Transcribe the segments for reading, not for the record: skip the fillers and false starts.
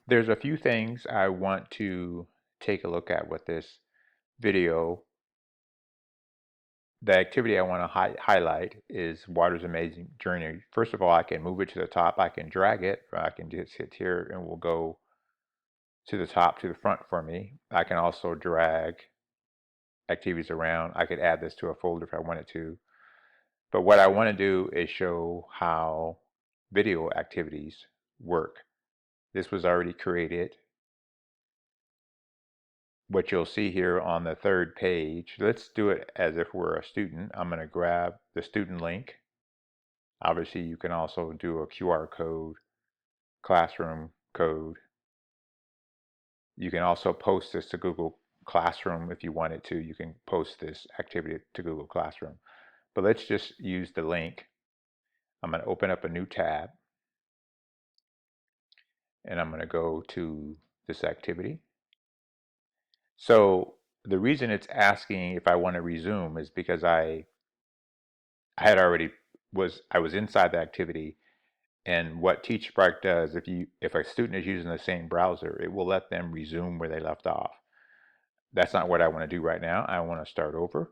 There's a few things I want to take a look at with this video. The activity I want to highlight is Water's Amazing Journey. First of all, I can move it to the top. I can drag it. I can just hit here and we'll go to the top, to the front for me. I can also drag activities around. I could add this to a folder if I wanted to. But what I want to do is show how video activities work. This was already created. What you'll see here on the third page, let's do it as if we're a student. I'm going to grab the student link. Obviously, you can also do a QR code, classroom code. You can also post this to Google Classroom if you wanted to. You can post this activity to Google Classroom. But let's just use the link. I'm going to open up a new tab. And I'm going to go to this activity. So the reason it's asking if I want to resume is because I had already I was inside the activity, and what TeachSpark does, if a student is using the same browser, it will let them resume where they left off. That's not what I want to do right now. I want to start over,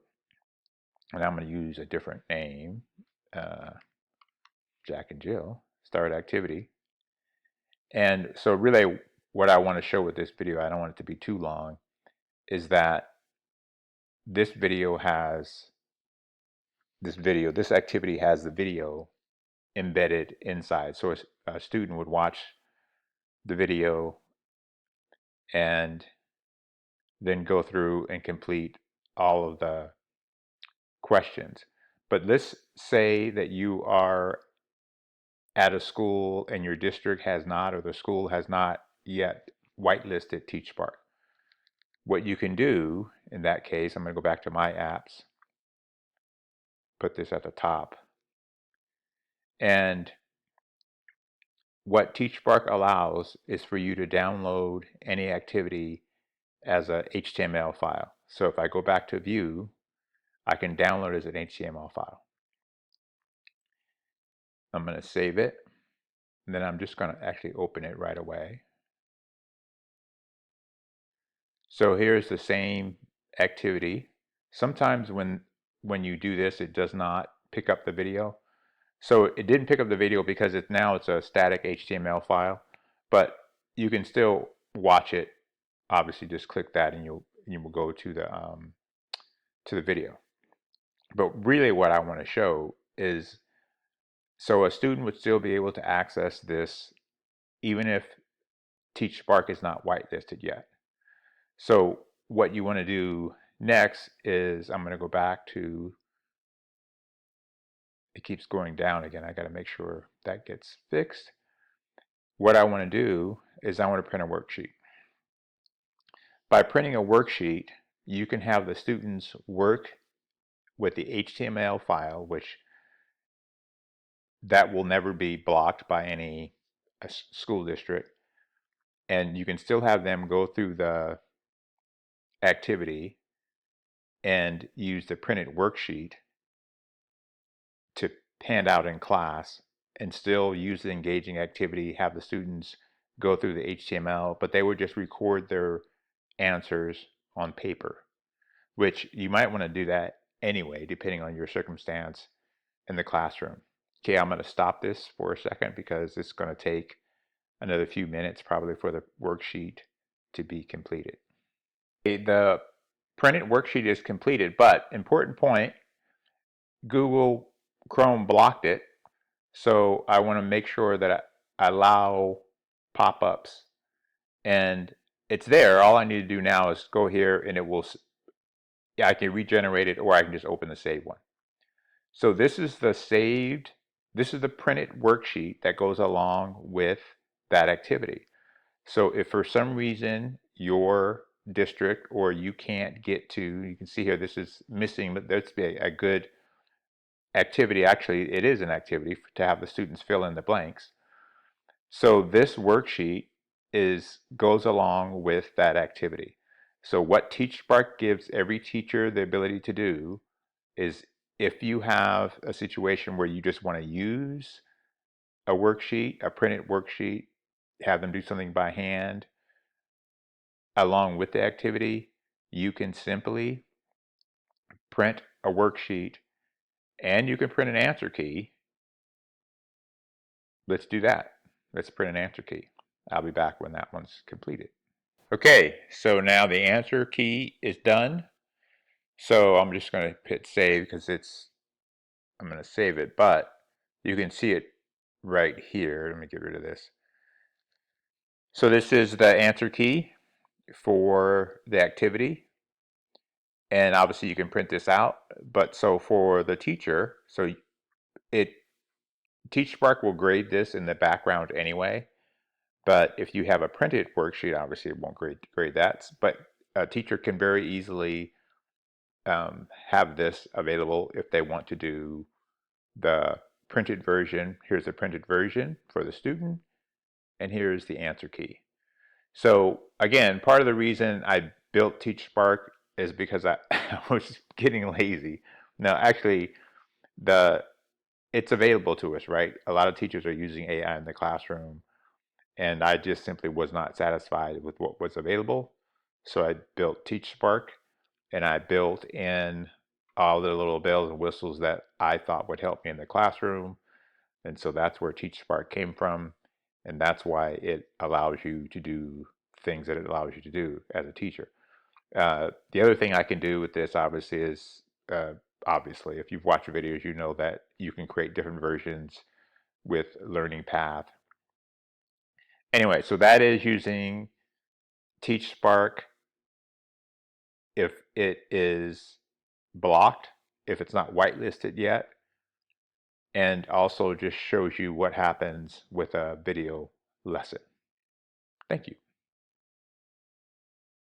and I'm going to use a different name, Jack and Jill, start activity. And so really what I want to show with this video, I don't want it to be too long, is that this activity has the video embedded inside. So a student would watch the video and then go through and complete all of the questions. But let's say that you are at a school and your district has not, or the school has not yet whitelisted TeachSpark. What you can do in that case, I'm going to go back to my apps, put this at the top, and what TeachSpark allows is for you to download any activity as a HTML file. So if I go back to view, I can download it as an HTML file. I'm going to save it, and then I'm just going to actually open it right away. So here's the same activity. Sometimes when you do this, it does not pick up the video. So it didn't pick up the video because now it's a static HTML file, but you can still watch it. Obviously, just click that and you will go to the video. But really what I want to show is, so a student would still be able to access this even if TeachSpark is not whitelisted yet. So what you want to do next is, I'm going to go back to, it keeps going down again. I got to make sure that gets fixed. What I want to do is I want to print a worksheet. By printing a worksheet, you can have the students work with the HTML file, which that will never be blocked by any school district. And you can still have them go through the activity and use the printed worksheet to hand out in class, and still use the engaging activity, have the students go through the HTML, but they would just record their answers on paper, which you might want to do that anyway, depending on your circumstance in the classroom. Okay, I'm going to stop this for a second because it's going to take another few minutes probably for the worksheet to be completed. Okay, the printed worksheet is completed, but important point, Google Chrome blocked it. So I want to make sure that I allow pop-ups, and it's there. All I need to do now is go here and it will, yeah, I can regenerate it, or I can just open the saved one. So this is the printed worksheet that goes along with that activity. So if for some reason your district or you can't get to, you can see here this is missing, but there's a good activity. Actually, it is an activity to have the students fill in the blanks. So this worksheet goes along with that activity. So what TeachSpark gives every teacher the ability to do is, if you have a situation where you just want to use a worksheet, a printed worksheet, have them do something by hand along with the activity, you can simply print a worksheet and you can print an answer key. Let's do that. Let's print an answer key. I'll be back when that one's completed. Okay, so now the answer key is done. So I'm just going to hit save because I'm going to save it, but you can see it right here. Let me get rid of this. So this is the answer key for the activity. And obviously you can print this out, but so for the teacher, so it TeachSpark will grade this in the background anyway, but if you have a printed worksheet, obviously it won't grade that, but a teacher can very easily have this available if they want to do the printed version. Here's the printed version for the student, and here's the answer key. So again, part of the reason I built TeachSpark is because I was getting lazy. Now, actually, it's available to us, right? A lot of teachers are using AI in the classroom, and I just simply was not satisfied with what was available. So I built TeachSpark, and I built in all the little bells and whistles that I thought would help me in the classroom. And so that's where TeachSpark came from, and that's why it allows you to do things that it allows you to do as a teacher. The other thing I can do with this, obviously, is obviously, if you've watched videos, you know that you can create different versions with Learning Path. Anyway, so that is using TeachSpark if it is blocked, if it's not whitelisted yet, and also just shows you what happens with a video lesson. Thank you.